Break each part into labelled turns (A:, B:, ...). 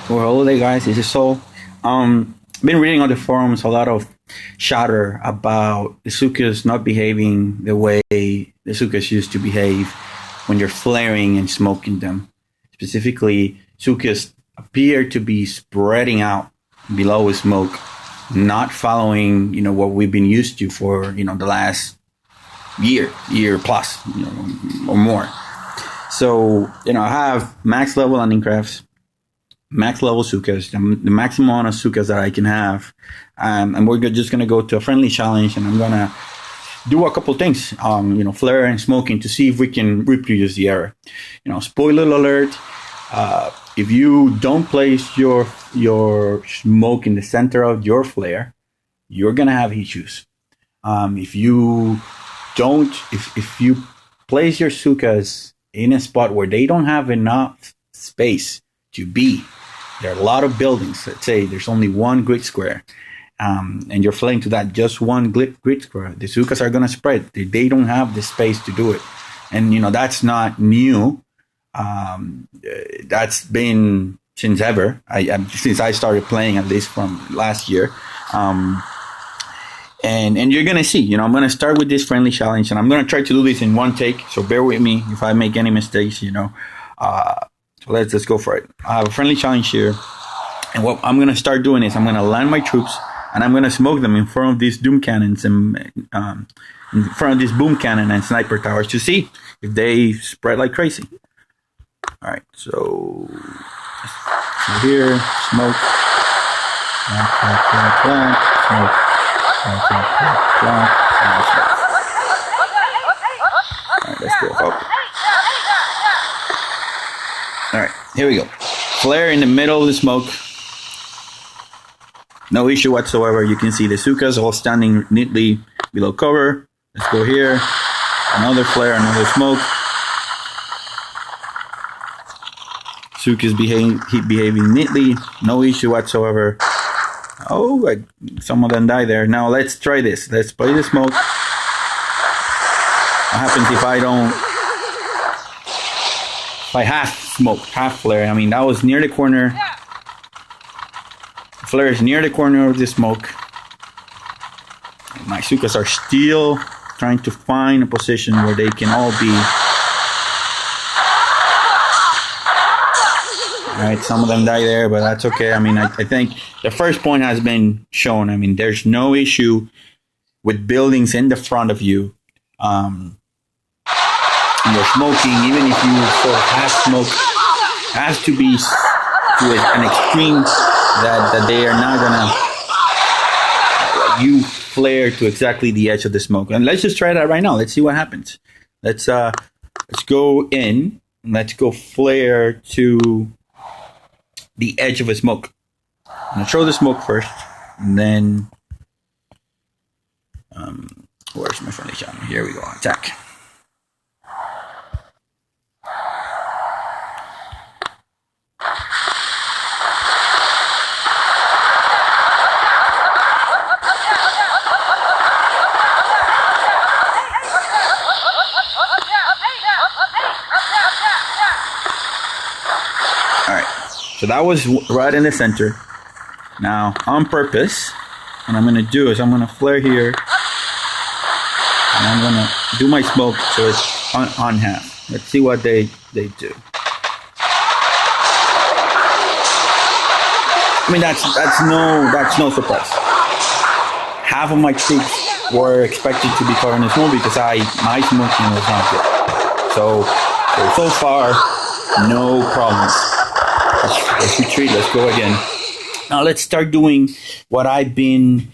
A: Well, hey guys, this is Sol. Been reading on the forums a lot of chatter about the Zookas not behaving the way the Zookas used to behave when you're flaring and smoking them. Specifically, Zookas appear to be spreading out below smoke, not following, what we've been used to for, the last year plus, or more. So, I have max level landing crafts, max level Zookas, the maximum amount of Zookas that I can have. And we're just going to go to a friendly challenge, and I'm going to do a couple things, flare and smoking to see if we can reproduce the error. Spoiler alert, if you don't place your smoke in the center of your flare, you're going to have issues. If you place your Zookas in a spot where they don't have enough space to be, there are a lot of buildings. Let's say there's only one grid square, and you're flying to that just one grid square. The Zookas are going to spread. They don't have the space to do it. And, that's not new. That's been since ever. Since I started playing, at least from last year. And you're going to see, I'm going to start with this friendly challenge, and I'm going to try to do this in one take. So bear with me if I make any mistakes, So let's go for it. I have a friendly challenge here. And what I'm going to start doing is I'm going to land my troops, and I'm going to smoke them in front of these doom cannons and in front of this boom cannon and sniper towers to see if they spread like crazy. All right, so here, smoke, smoke. All right, let's go up. All right, here we go. Flare in the middle of the smoke. No issue whatsoever. You can see the Zookas all standing neatly below cover. Let's go here. Another flare, another smoke. Zookas behaving neatly. No issue whatsoever. Oh, some of them died there. Now let's try this. Let's play the smoke. What happens if I half smoke, half flare? I mean, that was near the corner. Flare is near the corner of the smoke. My Zookas are still trying to find a position where they can all be. All right, some of them die there, but that's okay. I mean, I think the first point has been shown. I mean, there's no issue with buildings in the front of you. You're smoking, even if you sort of half smoke, has to be to an extreme that they are not gonna you flare to exactly the edge of the smoke. And let's just try that right now. Let's see what happens. Let's go in. Let's go flare to the edge of a smoke. I'm gonna throw the smoke first, and then where's my friendly shot? Here we go. Attack. So that was right in the center. Now, on purpose, what I'm going to do is I'm going to flare here. And I'm going to do my smoke so it's on half. Let's see what they do. I mean, that's no surprise. Half of my troops were expected to be covered in smoke because my smoking was not good. So far, no problems. Let's retreat. Let's go again. Now let's start doing what I've been.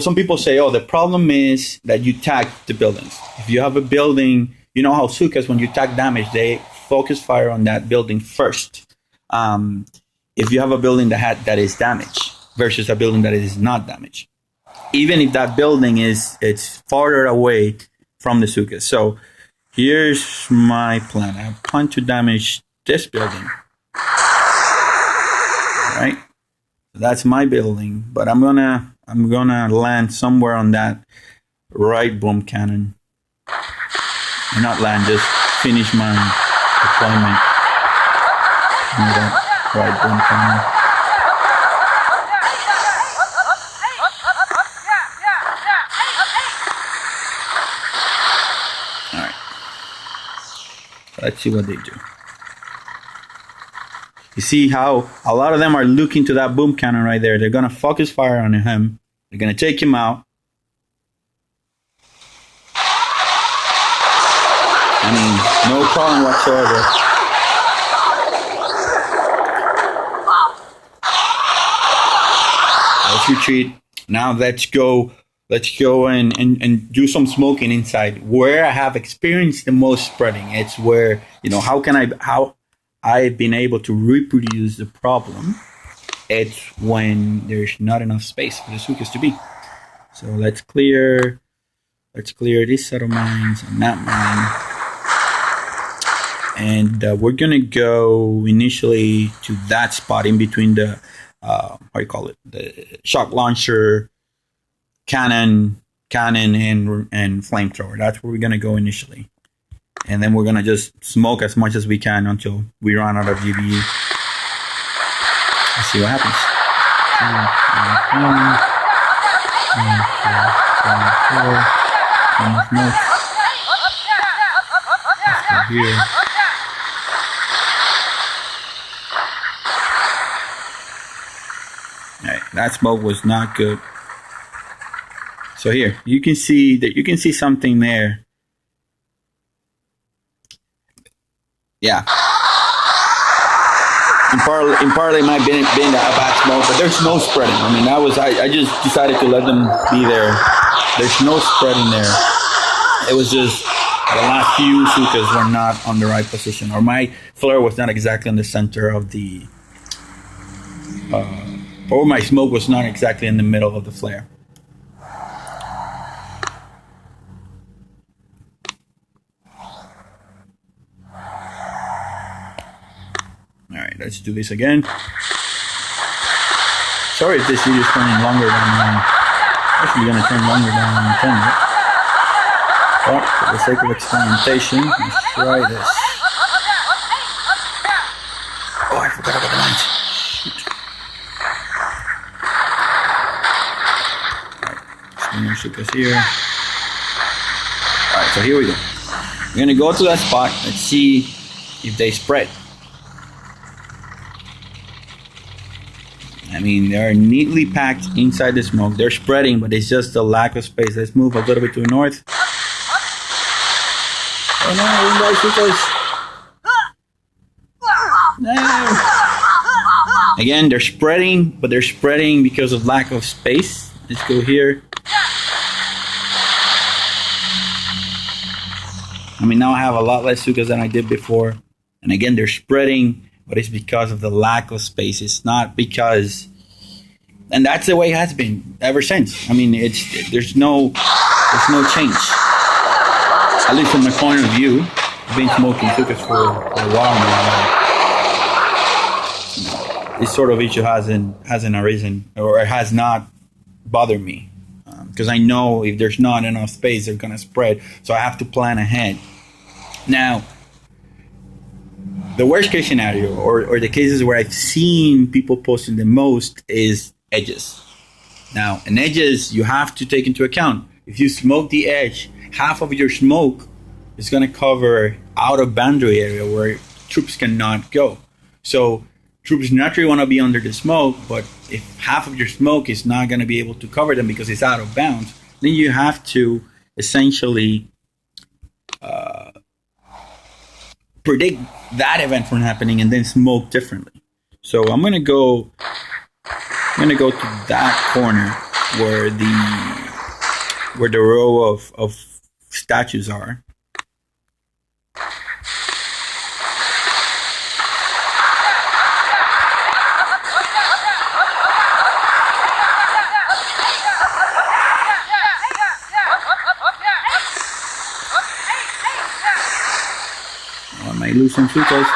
A: Some people say, "Oh, the problem is that you tag the buildings. If you have a building, you know how Zookas, when you tag damage, they focus fire on that building first. If you have a building that is damaged versus a building that is not damaged, even if that building it's farther away from the Zookas. So here's my plan. I plan to damage this building. Right, that's my building, but I'm gonna land somewhere on that right boom cannon. Not land, just finish my deployment. right boom cannon. Alright. Let's see what they do. You see how a lot of them are looking to that boom cannon right there. They're going to focus fire on him. They're going to take him out. I mean, no problem whatsoever. Let's retreat. Now let's go and do some smoking inside. Where I have experienced the most spreading, it's where, how I've been able to reproduce the problem. It's when there's not enough space for the Zookas to be. So let's clear this set of mines and that mine. And we're gonna go initially to that spot in between the the shock launcher, cannon and flamethrower. That's where we're gonna go initially, and then we're gonna just smoke as much as we can until we run out of GBE. Let's see what happens. Here. Right, that smoke was not good. So here, you can see something there. Yeah. In part it might have been a bad smoke, but there's no spreading. I mean, I just decided to let them be there. There's no spreading there. It was just the last few Zookas were not on the right position, or my flare was not exactly in the center of the, or my smoke was not exactly in the middle of the flare. All right, let's do this again. Sorry if this video is turning longer than actually going to turn longer than intended. But for the sake of experimentation, let's try this. Oh, I forgot about the lines. Shoot. Alright, Zookas here. Alright, so here we go. We're going to go to that spot. Let's see if they spread. I mean, they're neatly packed inside the smoke. They're spreading, but it's just a lack of space. Let's move a little bit to the north. Oh no, no. Again, they're spreading, but they're spreading because of lack of space. Let's go here. I mean, now I have a lot less Zookas than I did before. And again, they're spreading, but it's because of the lack of space. It's not because, and that's the way it has been ever since. I mean, there's no change. At least from my point of view. I've been smoking Zookas for a while now. This sort of issue hasn't arisen, or it has not bothered me, because I know if there's not enough space, they're gonna spread. So I have to plan ahead. Now, the worst case scenario, or the cases where I've seen people posting the most, is edges. Now, in edges, you have to take into account, if you smoke the edge, half of your smoke is going to cover out of boundary area where troops cannot go. So troops naturally want to be under the smoke, but if half of your smoke is not going to be able to cover them because it's out of bounds, then you have to essentially predict that event from happening and then smoke differently. So I'm going to go to that corner where the row of statues are. I might lose some Zookas.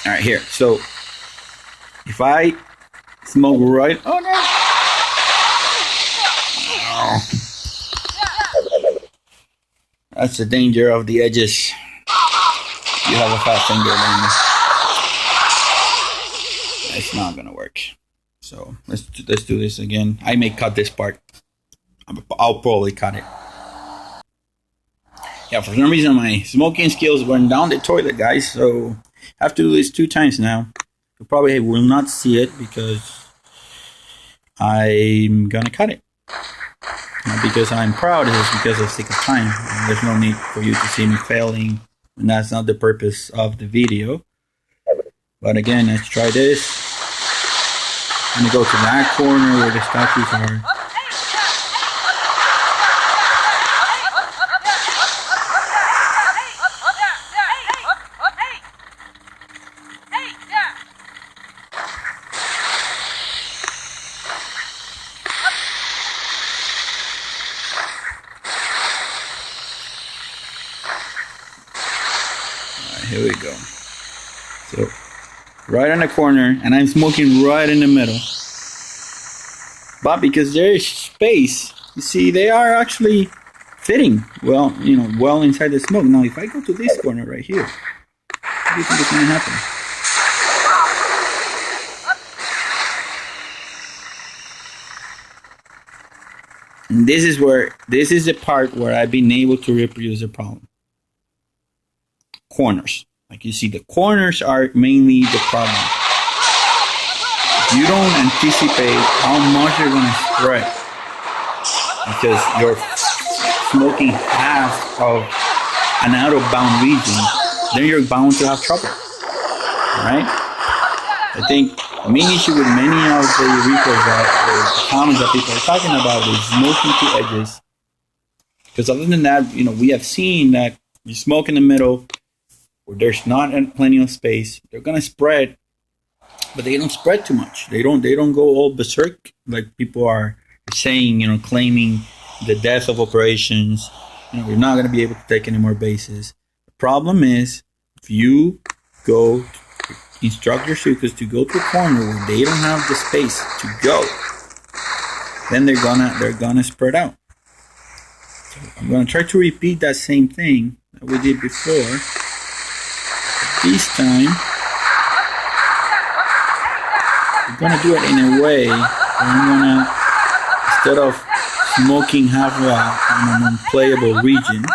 A: All right, here. So if I smoke right, oh no! Oh. That's the danger of the edges. you have a fat finger, then it's not gonna work. So let's do this again. I may cut this part. I'll probably cut it. Yeah, for some reason my smoking skills went down the toilet, guys. So I have to do this 2 times now. You probably will not see it because I'm gonna cut it. Not because I'm proud, it's because of sake of time. And there's no need for you to see me failing, and that's not the purpose of the video. But again, let's try this. I'm gonna go to that corner where the statues are. Here we go. So, right on the corner, and I'm smoking right in the middle. But because there is space, you see, they are actually fitting well, well inside the smoke. Now, if I go to this corner right here, what do you think is going to happen? And this is the part where I've been able to reproduce the problem. Corners. Like you see, the corners are mainly the problem. You don't anticipate how much you're going to spread because you're smoking half of an out of bound region, then you're bound to have trouble. Right? I think the main issue with many of the repos the comments that people are talking about is smoking to edges. Because other than that, we have seen that you smoke in the middle, where there's not plenty of space, they're gonna spread, but they don't spread too much. They don't go all berserk like people are saying, claiming the death of operations. We're not gonna be able to take any more bases. The problem is if you go instruct your Zookas to go to a corner where they don't have the space to go, then they're gonna spread out. So I'm gonna try to repeat that same thing that we did before. This time, I'm gonna do it in a way where I'm gonna, instead of smoking half a non-playable region,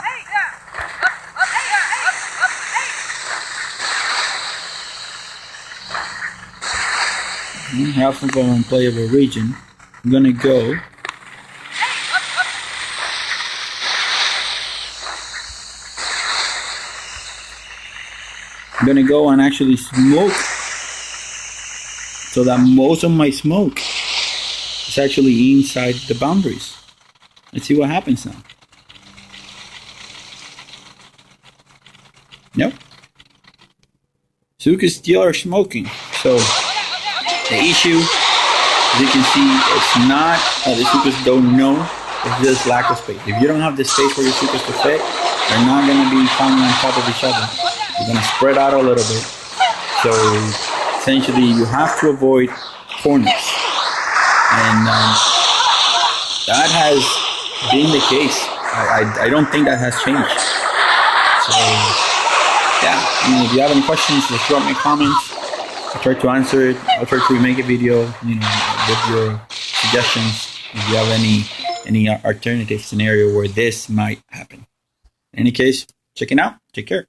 A: half of a non-playable region, I'm gonna go I'm gonna go and actually smoke so that most of my smoke is actually inside the boundaries. Let's see what happens now. Nope. Zookas still are smoking. So the issue, as you can see, it's not the Zookas don't know, it's just lack of space. If you don't have the space for your Zookas to fit, they're not gonna be falling on top of each other. You're going to spread out a little bit. So essentially you have to avoid corners. And that has been the case. I don't think that has changed. So yeah, if you have any questions, just drop me comments. I'll try to answer it. I'll try to make a video, with your suggestions. If you have any alternative scenario where this might happen. In any case, check it out. Take care.